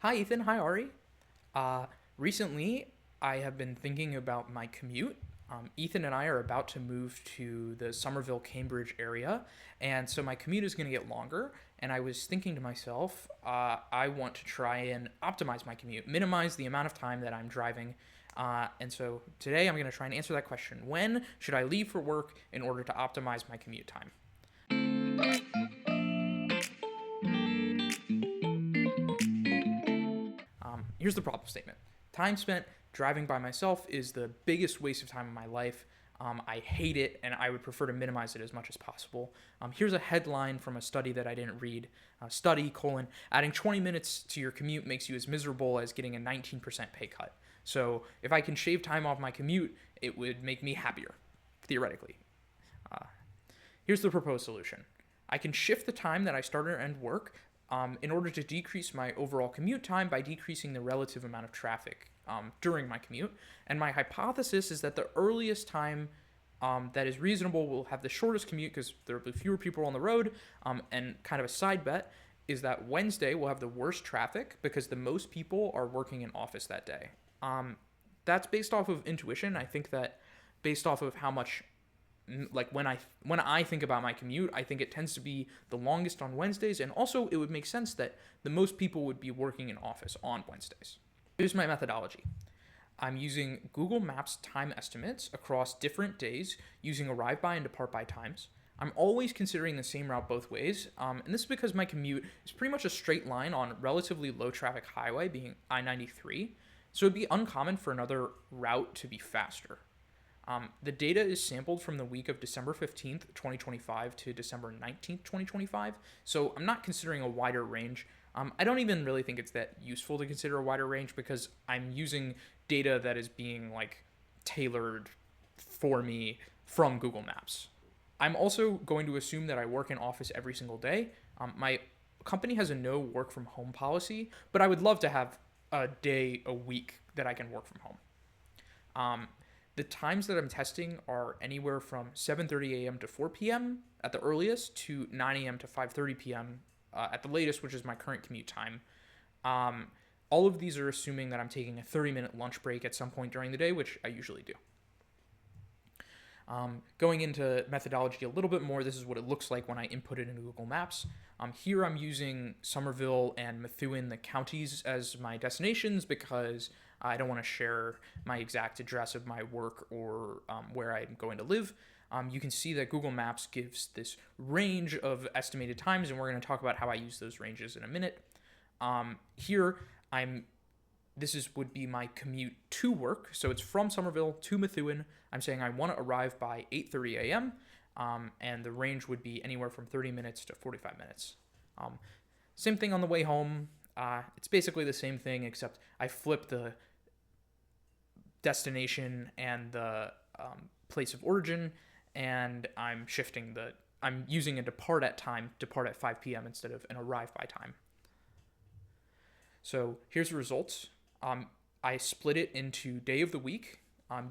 Hi, Ethan. Hi, Ari. Uh, Recently, I have been thinking about my commute. Ethan and I are about to move to the Somerville, Cambridge area, and so my commute is going to get longer. And I was thinking to myself, I want to try and optimize my commute, minimize the amount of time that I'm driving. And so today I'm going to try and answer that question. When should I leave for work in order to optimize my commute time? Here's the problem statement. Time spent driving by myself is the biggest waste of time in my life. I hate it, and I would prefer to minimize it as much as possible. Here's a headline from a study that I didn't read. Study, colon, adding 20 minutes to your commute makes you as miserable as getting a 19% pay cut. So if I can shave time off my commute, it would make me happier, theoretically. Uh, Here's the proposed solution. I can shift the time that I start or end work in order to decrease my overall commute time by decreasing the relative amount of traffic during my commute. And my hypothesis is that the earliest time that is reasonable will have the shortest commute because there will be fewer people on the road. And kind of a side bet is that Wednesday will have the worst traffic because the most people are working in office that day. That's based off of intuition. I think that based off of how much like when I think about my commute, I think it tends to be the longest on Wednesdays, and also it would make sense that the most people would be working in office on Wednesdays. Here's my methodology. I'm using Google Maps time estimates across different days using arrive by and depart by times. I'm always considering the same route both ways, and this is because my commute is pretty much a straight line on a relatively low traffic highway, being I-93, so it'd be uncommon for another route to be faster. The data is sampled from the week of December 15th, 2025 to December 19th, 2025. So I'm not considering a wider range. I don't even really think it's that useful to consider a wider range because I'm using data that is being like tailored for me from Google Maps. I'm also going to assume that I work in office every single day. My company has a no work from home policy, but I would love to have a day a week that I can work from home. Um, the times that I'm testing are anywhere from 7:30 a.m. to 4 p.m. at the earliest to 9 a.m. to 5:30 p.m. At the latest, which is my current commute time. Um, all of these are assuming that I'm taking a 30-minute lunch break at some point during the day, which I usually do. Going into methodology a little bit more, this is what it looks like when I input it into Google Maps. Here I'm using Somerville and Methuen, the counties, as my destinations because I don't want to share my exact address of my work or where I'm going to live. You can see that Google Maps gives this range of estimated times, and we're going to talk about how I use those ranges in a minute. Here, would be my commute to work. So it's from Somerville to Methuen. I'm saying I want to arrive by 8:30 a.m. And the range would be anywhere from 30 minutes to 45 minutes. Same thing on the way home. It's basically the same thing, except I flip the destination and the place of origin, and I'm using a depart at 5 p.m. instead of an arrive by time. So here's the results. I split it into day of the week.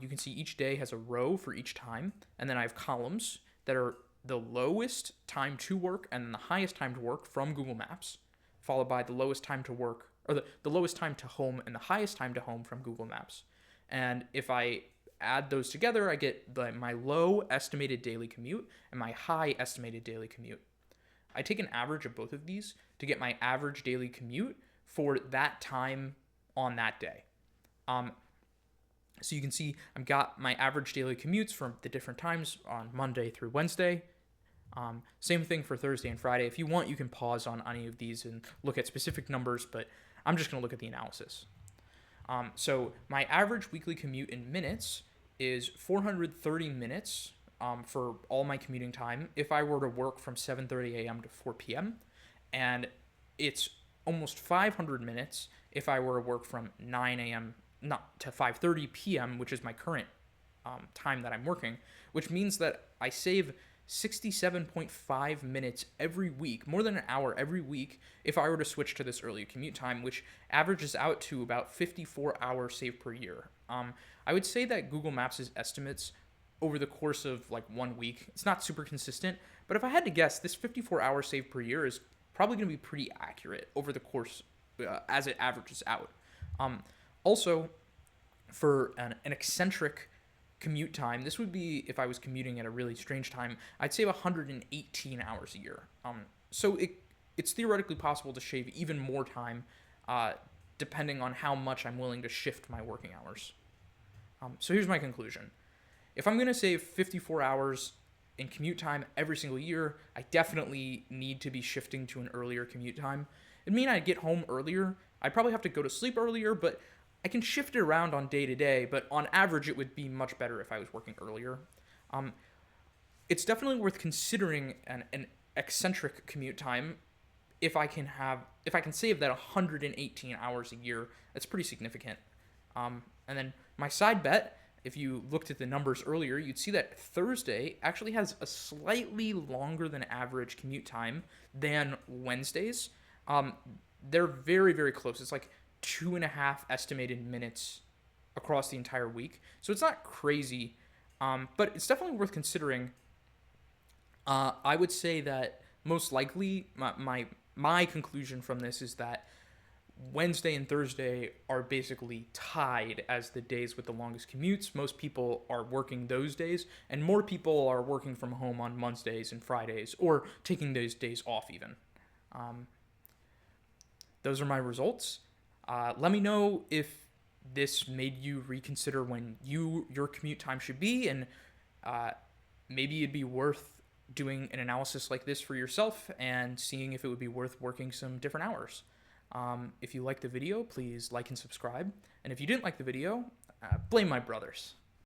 You can see each day has a row for each time, and then I have columns that are the lowest time to work and the highest time to work from Google Maps, followed by the lowest time to work, or the lowest time to home and the highest time to home from Google Maps. And if I add those together, I get my low estimated daily commute and my high estimated daily commute. I take an average of both of these to get my average daily commute for that time on that day. So you can see I've got my average daily commutes from the different times on Monday through Wednesday. Same thing for Thursday and Friday. If you want, you can pause on any of these and look at specific numbers, but I'm just going to look at the analysis. So my average weekly commute in minutes is 430 minutes for all my commuting time if I were to work from 7:30 a.m. to 4 p.m. And it's almost 500 minutes if I were to work from 9 a.m. not to 5:30 p.m., which is my current time that I'm working, which means that I save 67.5 minutes every week, more than an hour every week, if I were to switch to this early commute time, which averages out to about 54 hours saved per year. I would say that Google Maps' estimates over the course of like 1 week, it's not super consistent, but if I had to guess, this 54 hours saved per year is probably going to be pretty accurate over the course as it averages out. Also, for an eccentric commute time, this would be if I was commuting at a really strange time, I'd save 118 hours a year. So it's theoretically possible to shave even more time, depending on how much I'm willing to shift my working hours. So here's my conclusion. If I'm going to save 54 hours in commute time every single year, I definitely need to be shifting to an earlier commute time. It'd mean I'd get home earlier. I'd probably have to go to sleep earlier, but I can shift it around on day to day. But on average, it would be much better if I was working earlier. It's definitely worth considering an eccentric commute time if I can save that 118 hours a year. That's pretty significant. And then my side bet, if you looked at the numbers earlier, you'd see that Thursday actually has a slightly longer than average commute time than Wednesdays. They're very, very close. It's like 2.5 estimated minutes across the entire week. So it's not crazy, but it's definitely worth considering. I would say that most likely my conclusion from this is that Wednesday and Thursday are basically tied as the days with the longest commutes. Most people are working those days, and more people are working from home on Mondays and Fridays, or taking those days off even. Those are my results. Let me know if this made you reconsider when your commute time should be, and maybe it'd be worth doing an analysis like this for yourself and seeing if it would be worth working some different hours. If you liked the video, please like and subscribe. And if you didn't like the video, blame my brothers.